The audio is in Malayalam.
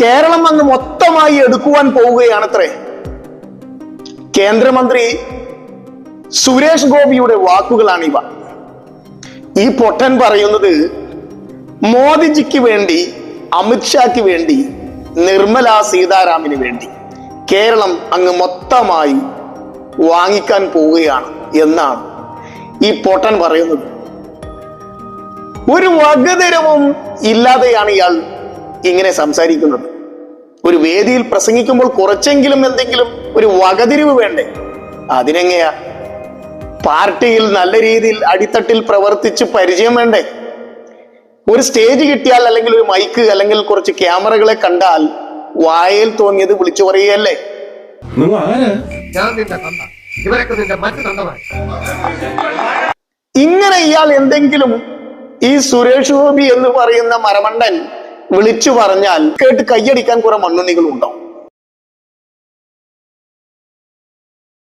കേരളം അങ്ങ് മൊത്തമായി എടുക്കുവാൻ പോവുകയാണത്രേ. കേന്ദ്രമന്ത്രി സുരേഷ് ഗോപിയുടെ വാക്കുകളാണിവ. ഈ പൊട്ടൻ പറയുന്നത് മോദിജിക്ക് വേണ്ടി, അമിത്ഷാക്ക് വേണ്ടി, നിർമ്മല സീതാരാമന് വേണ്ടി കേരളം അങ്ങ് മൊത്തമായി വാങ്ങിക്കാൻ പോവുകയാണ് എന്നാണ് ഈ പൊട്ടൻ പറയുന്നത്. ഒരു വകതിരവും ഇല്ലാതെയാണ് ഇയാൾ ഇങ്ങനെ സംസാരിക്കുന്നത്. ഒരു വേദിയിൽ പ്രസംഗിക്കുമ്പോൾ കുറച്ചെങ്കിലും എന്തെങ്കിലും ഒരു വകതിരിവ് വേണ്ടേ? അതിനെങ്ങനെയാ? പാർട്ടിയിൽ നല്ല രീതിയിൽ അടിത്തട്ടിൽ പ്രവർത്തിച്ച് പരിചയം വേണ്ടേ? ഒരു സ്റ്റേജ് കിട്ടിയാൽ, അല്ലെങ്കിൽ ഒരു മൈക്ക്, അല്ലെങ്കിൽ കുറച്ച് ക്യാമറകളെ കണ്ടാൽ വായിൽ തോന്നിയത് വിളിച്ചു പറയുകയല്ലേ? ഇങ്ങനെ ഇയാൾ എന്തെങ്കിലും ഈ സുരേഷ് ഗോപി എന്ന് പറയുന്ന മരമണ്ടൻ വിളിച്ചു പറഞ്ഞാൽ കേട്ട് കയ്യടിക്കാൻ കുറെ മണ്ണുണ്ണികളുണ്ടാവും.